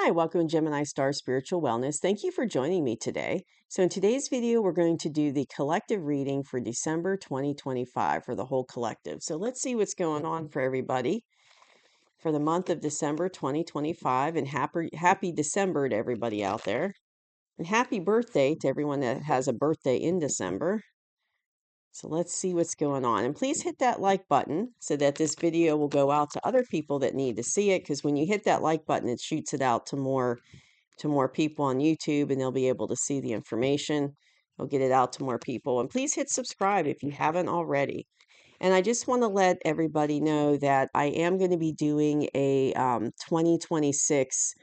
Hi, welcome to Gemini Star Spiritual Wellness. Thank you for joining me today. So in today's video, we're going to do the collective reading for December 2025 for the whole collective. So let's see what's going on for everybody for the month of December 2025, and happy December to everybody out there. And happy birthday to everyone that has a birthday in December. So let's see what's going on. And please hit that like button so that this video will go out to other people that need to see it. Because when you hit that like button, it shoots it out to more people on YouTube, and they'll be able to see the information. I'll get it out to more people. And please hit subscribe if you haven't already. And I just want to let everybody know that I am going to be doing a 2026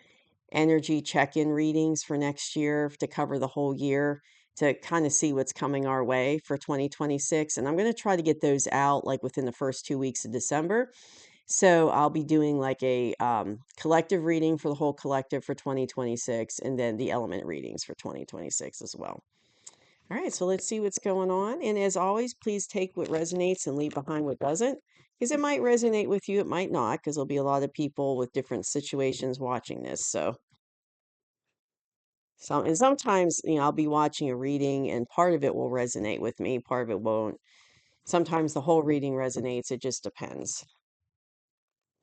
energy check-in readings for next year to cover the whole year, to kind of see what's coming our way for 2026. And I'm going to try to get those out like within the first 2 weeks of December. So I'll be doing like a collective reading for the whole collective for 2026, and then the element readings for 2026 as well. All right, so let's see what's going on. And as always, please take what resonates and leave behind what doesn't, because it might resonate with you, it might not, because there'll be a lot of people with different situations watching this. So and sometimes, I'll be watching a reading and part of it will resonate with me, part of it won't. Sometimes the whole reading resonates, it just depends.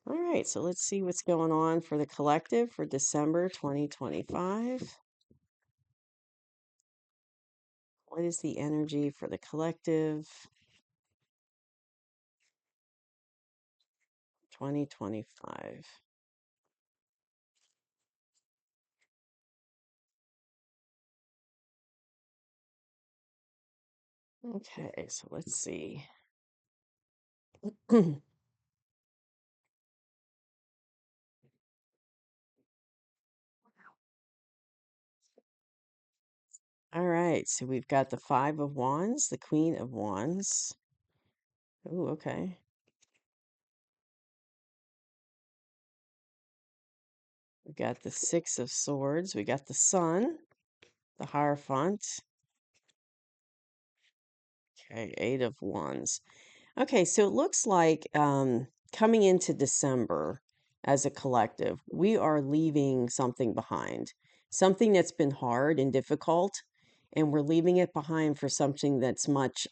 All right, so let's see what's going on for the collective for December 2025. What is the energy for the collective 2025? Okay, so let's see. All right, so we've got the Five of Wands, the Queen of Wands. Oh, okay. We got the Six of Swords. We got the Sun, the Hierophant. Okay, Eight of Wands. Okay, so it looks like coming into December as a collective, we are leaving something behind, something that's been hard and difficult, and we're leaving it behind for something that's much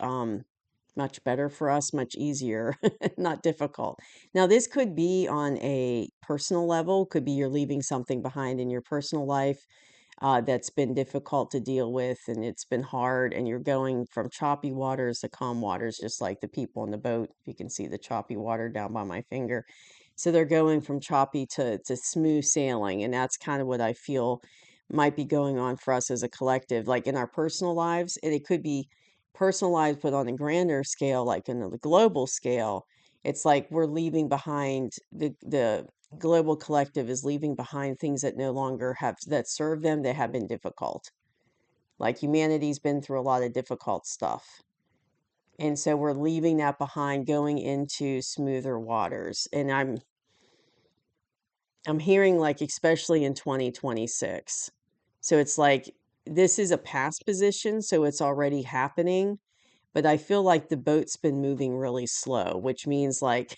better for us, much easier, not difficult. Now, this could be on a personal level, could be you're leaving something behind in your personal life that's been difficult to deal with, and it's been hard, and you're going from choppy waters to calm waters, just like the people on the boat. You can see the choppy water down by my finger. So they're going from choppy to smooth sailing, and that's kind of what I feel might be going on for us as a collective, like in our personal lives. And it could be personal lives, but on a grander scale, like in the global scale. It's like we're leaving behind the global collective is leaving behind things that no longer have that serve them, that have been difficult. Like humanity's been through a lot of difficult stuff. And so we're leaving that behind, going into smoother waters. And I'm hearing like especially in 2026. So it's like this is a past position, so it's already happening, but I feel like the boat's been moving really slow, which means like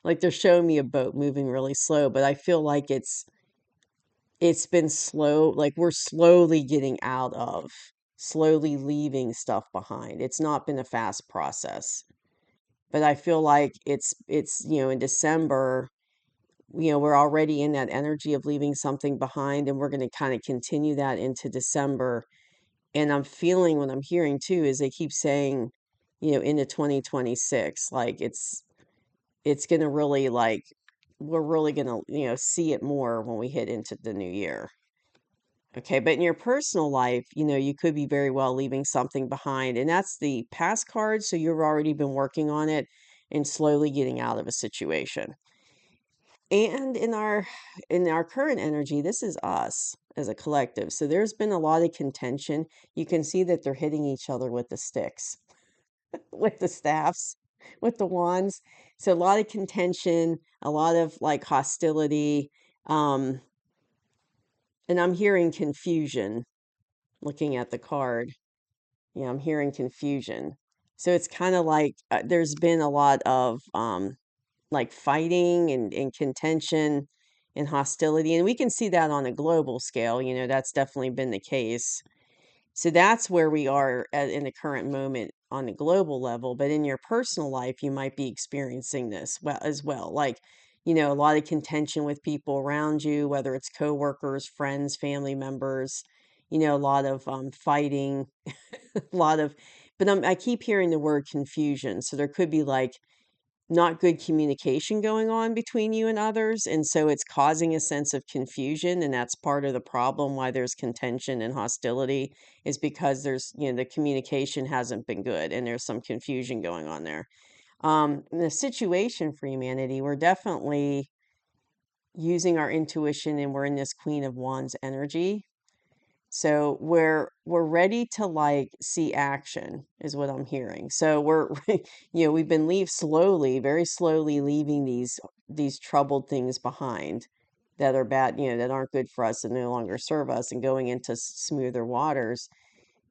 like they're showing me a boat moving really slow, but I feel like it's been slow, like we're slowly getting out of, slowly leaving stuff behind. It's not been a fast process, but I feel like it's in December, we're already in that energy of leaving something behind, and we're going to kind of continue that into December. And I'm feeling, what I'm hearing too is they keep saying, into 2026, like it's going to really, like, we're really going to, see it more when we hit into the new year. Okay, but in your personal life, you could be very well leaving something behind, and that's the past card. So you've already been working on it and slowly getting out of a situation. And in our current energy, this is us as a collective. So there's been a lot of contention. You can see that they're hitting each other with the sticks, with the staffs, with the wands. So a lot of contention, a lot of like hostility. Um, and I'm hearing confusion looking at the card. Yeah, I'm hearing confusion. So it's kind of like there's been a lot of like fighting and contention. and hostility. And we can see that on a global scale. That's definitely been the case. So that's where we are in the current moment on the global level. But in your personal life, you might be experiencing this as well. Like, a lot of contention with people around you, whether it's coworkers, friends, family members, a lot of fighting, a lot of, but I keep hearing the word confusion. So there could be like not good communication going on between you and others. And so it's causing a sense of confusion. And that's part of the problem why there's contention and hostility is because the communication hasn't been good and there's some confusion going on there. In the situation for humanity, we're definitely using our intuition and we're in this Queen of Wands energy. So we're ready to like see action is what I'm hearing. So we've been very slowly leaving these troubled things behind that are bad, that aren't good for us and no longer serve us and going into smoother waters.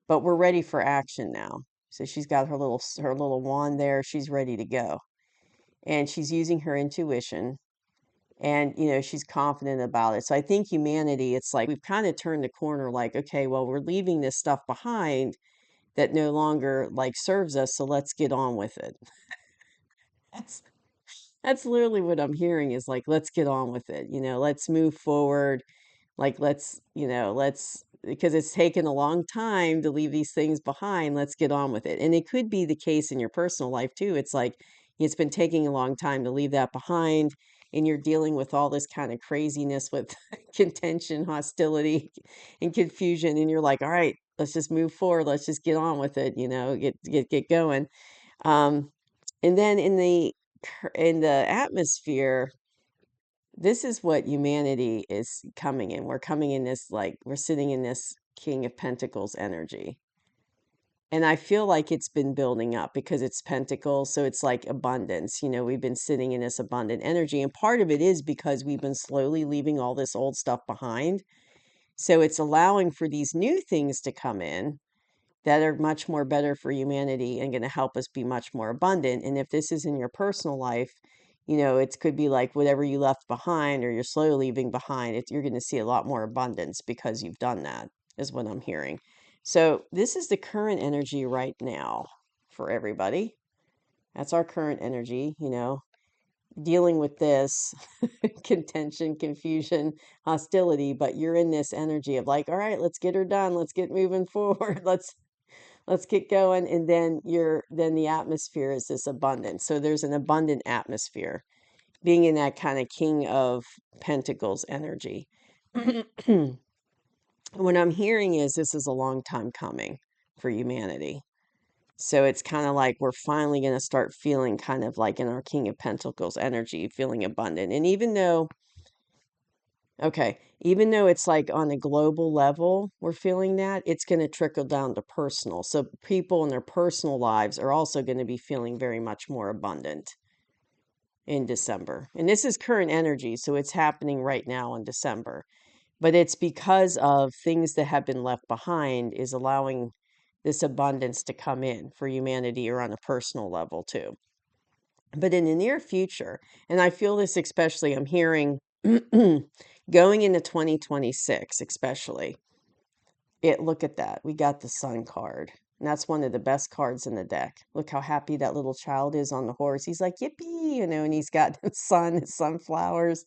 But we're ready for action now. So she's got her little wand there. She's ready to go. And she's using her intuition and she's confident about it. So I think humanity, it's like we've kind of turned the corner, like, okay, well, we're leaving this stuff behind that no longer like serves us, so let's get on with it. that's that's literally what I'm hearing is like, let's get on with it, let's move forward. Like, let's, because it's taken a long time to leave these things behind. Let's get on with it. And it could be the case in your personal life too. It's like it's been taking a long time to leave that behind. And you're dealing with all this kind of craziness with contention, hostility, and confusion. And you're like, all right, let's just move forward. Let's just get on with it, get going. Um, and then in the atmosphere, this is what humanity is coming in. We're coming in this, like, we're sitting in this King of Pentacles energy. And I feel like it's been building up because it's Pentacles. So it's like abundance. We've been sitting in this abundant energy. And part of it is because we've been slowly leaving all this old stuff behind. So it's allowing for these new things to come in that are much more better for humanity and going to help us be much more abundant. And if this is in your personal life, it could be like whatever you left behind or you're slowly leaving behind, you're going to see a lot more abundance because you've done that, is what I'm hearing. So this is the current energy right now for everybody. That's our current energy, dealing with this contention, confusion, hostility, but you're in this energy of like, all right, let's get her done. Let's get moving forward. Let's get going. And then the atmosphere is this abundance. So there's an abundant atmosphere being in that kind of King of Pentacles energy. What I'm hearing is this is a long time coming for humanity. So it's kind of like we're finally going to start feeling kind of like in our King of Pentacles energy, feeling abundant. And even though it's like on a global level, we're feeling that, it's going to trickle down to personal. So people in their personal lives are also going to be feeling very much more abundant in December. And this is current energy, so it's happening right now in December. But it's because of things that have been left behind is allowing this abundance to come in for humanity or on a personal level too. But in the near future, and I feel this especially, I'm hearing going into 2026, especially, look at that. We got the Sun card. And that's one of the best cards in the deck. Look how happy that little child is on the horse. He's like, yippee, and he's got the sun, sunflowers.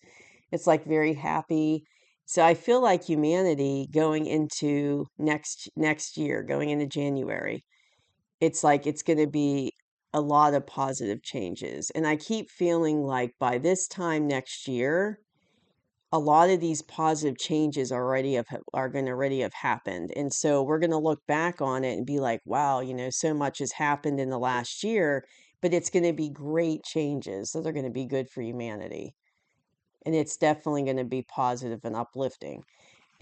It's like very happy. So I feel like humanity going into next year, going into January, it's like it's going to be a lot of positive changes. And I keep feeling like by this time next year, a lot of these positive changes are going to already have happened. And so we're going to look back on it and be like, wow, so much has happened in the last year, but it's going to be great changes. So they're going to be good for humanity. And it's definitely going to be positive and uplifting.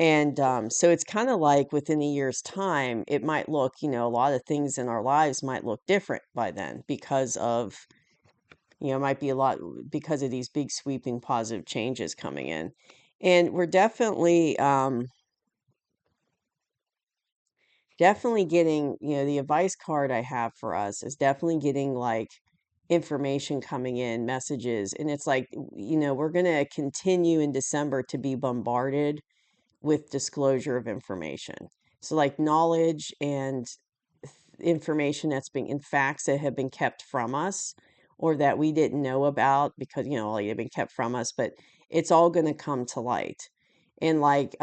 And so it's kind of like within a year's time, it might look, a lot of things in our lives might look different by then because of, might be a lot because of these big sweeping positive changes coming in. And we're definitely getting, the advice card I have for us is definitely getting like information coming in, messages. And it's like, we're going to continue in December to be bombarded with disclosure of information. So, like knowledge and information that's been in facts that have been kept from us or that we didn't know about because, like, they've been kept from us, but it's all going to come to light. And like,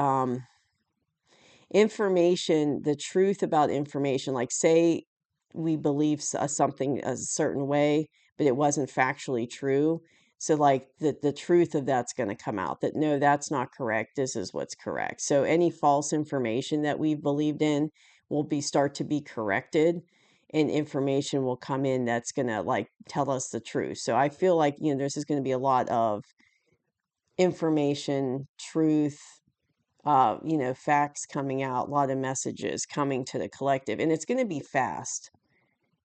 information, the truth about information, like say we believe something a certain way, but it wasn't factually true. So like the truth of that's going to come out that no, that's not correct. This is what's correct. So any false information that we've believed in will start to be corrected and information will come in that's going to like tell us the truth. So I feel like, this is going to be a lot of information, truth, facts coming out, a lot of messages coming to the collective, and it's going to be fast.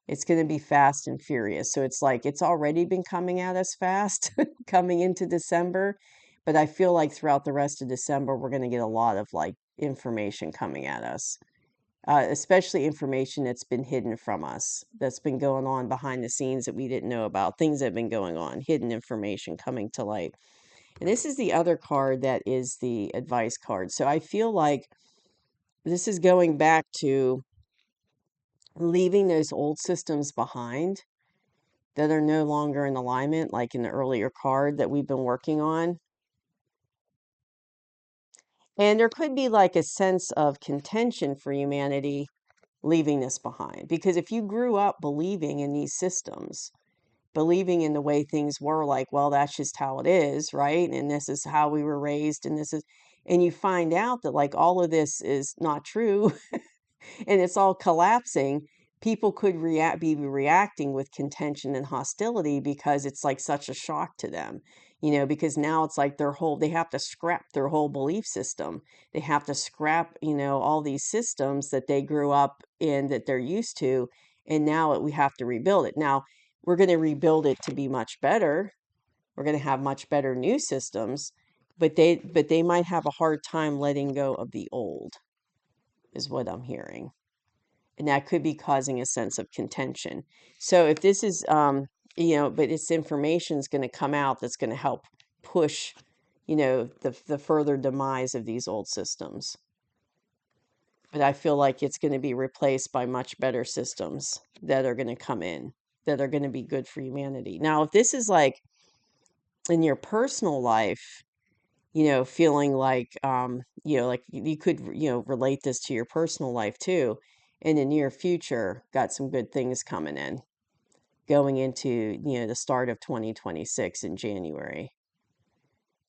It's going to be fast and furious. So it's like it's already been coming at us fast coming into December, but I feel like throughout the rest of December, we're going to get a lot of like information coming at us, especially information that's been hidden from us, that's been going on behind the scenes that we didn't know about, things that have been going on, hidden information coming to light. And this is the other card that is the advice card. So I feel like this is going back to leaving those old systems behind that are no longer in alignment, like in the earlier card that we've been working on. And there could be like a sense of contention for humanity leaving this behind. Because if you grew up believing in these systems, believing in the way things were, like, well, that's just how it is, right? And this is how we were raised, and you find out that like all of this is not true and it's all collapsing, people could be reacting with contention and hostility because it's like such a shock to them, because now it's like they have to scrap their whole belief system. They have to scrap, all these systems that they grew up in that they're used to. And now we have to rebuild it. Now, we're going to rebuild it to be much better. We're going to have much better new systems, but they might have a hard time letting go of the old, is what I'm hearing. And that could be causing a sense of contention. So if this is, but its information is going to come out that's going to help push, the further demise of these old systems. But I feel like it's going to be replaced by much better systems that are going to come in, that are going to be good for humanity. Now, if this is like in your personal life, feeling like, like you could, relate this to your personal life too. In the near future, got some good things coming in, going into, the start of 2026 in January.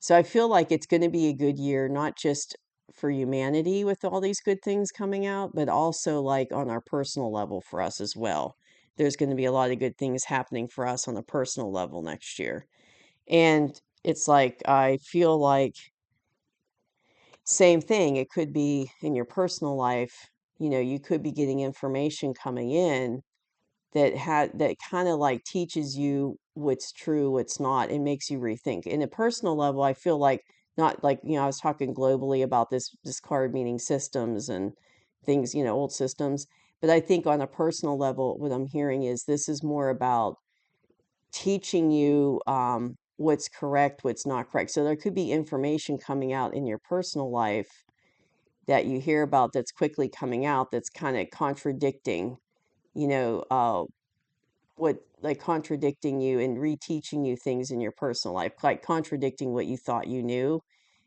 So I feel like it's going to be a good year, not just for humanity with all these good things coming out, but also like on our personal level for us as well. There's going to be a lot of good things happening for us on a personal level next year. And it's like, I feel like same thing. It could be in your personal life, you could be getting information coming in that kind of like teaches you what's true, what's not, and makes you rethink. In a personal level, I feel like not like, I was talking globally about this card meaning systems and things, old systems. But I think on a personal level, what I'm hearing is this is more about teaching you what's correct, what's not correct. So there could be information coming out in your personal life that you hear about that's quickly coming out that's kind of contradicting, you know, uh, what like contradicting you and reteaching you things in your personal life, like contradicting what you thought you knew,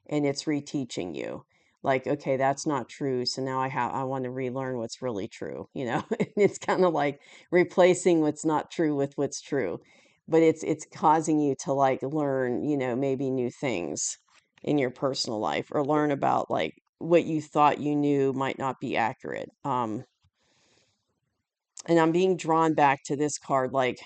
and it's reteaching you. Like, okay, that's not true. So now I want to relearn what's really true, And it's kind of like replacing what's not true with what's true. But it's causing you to like learn, maybe new things in your personal life or learn about like what you thought you knew might not be accurate. And I'm being drawn back to this card, like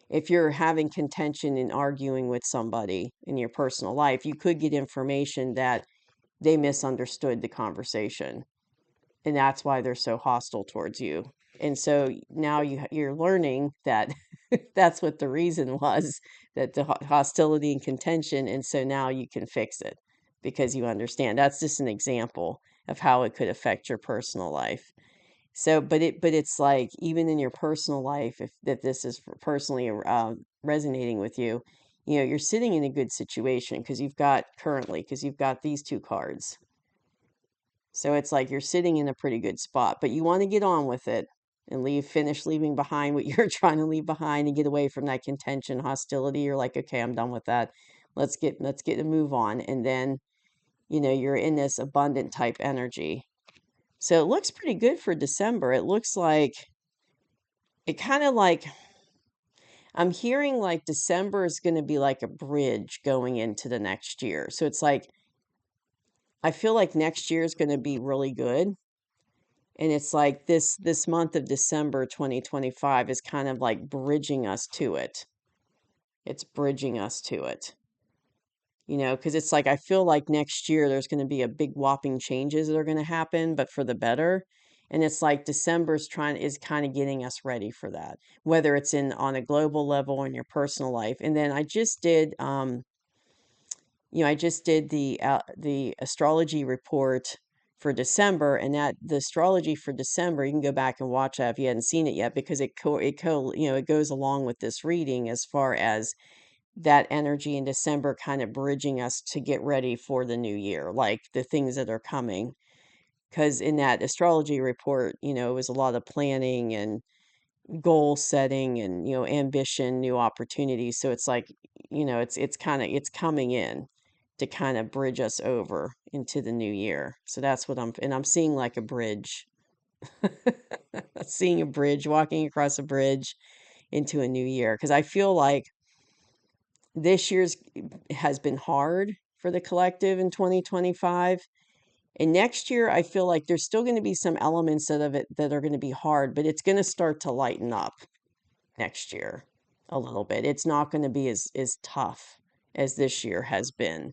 if you're having contention and arguing with somebody in your personal life, you could get information that they misunderstood the conversation. And that's why they're so hostile towards you. And so now you're learning that that's what the reason was, that the hostility and contention. And so now you can fix it because you understand. That's just an example of how it could affect your personal life. So, but it's like even in your personal life, if that this is personally resonating with you, you're sitting in a good situation because you've got these two cards. So it's like you're sitting in a pretty good spot, but you want to get on with it and finish leaving behind what you're trying to leave behind and get away from that contention, hostility. You're like, okay, I'm done with that. Let's get a move on. And then, you're in this abundant type energy. So it looks pretty good for December. It looks like it kind of like I'm hearing like December is going to be like a bridge going into the next year. So it's like I feel like next year is going to be really good. And it's like this month of December 2025 is kind of like bridging us to it. It's bridging us to it. Because it's like I feel like next year there's going to be a big whopping changes that are going to happen, but for the better. And it's like December's is kind of getting us ready for that, whether it's in on a global level or in your personal life. And then I just did the astrology report for December, and that the astrology for December, you can go back and watch that if you hadn't seen it yet, because it goes along with this reading as far as that energy in December kind of bridging us to get ready for the new year, like the things that are coming. Because in that astrology report, it was a lot of planning and goal setting and ambition, new opportunities. So it's like, it's coming in to kind of bridge us over into the new year. So that's what I'm seeing like a bridge. Seeing a bridge, walking across a bridge into a new year, because I feel like this year's has been hard for the collective in 2025. And next year, I feel like there's still going to be some elements of it that are going to be hard, but it's going to start to lighten up next year a little bit. It's not going to be as tough as this year has been.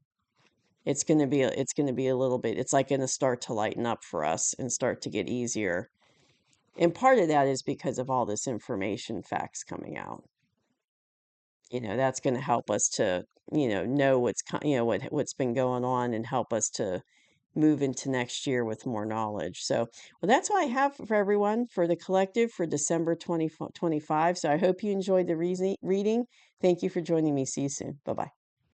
It's going to be a little bit. It's like going to start to lighten up for us and start to get easier. And part of that is because of all this information facts coming out. That's going to help us to, know what's been going on and help us to move into next year with more knowledge. So, well, that's all I have for everyone for the collective for December 2025. So I hope you enjoyed the reading. Thank you for joining me. See you soon. Bye bye.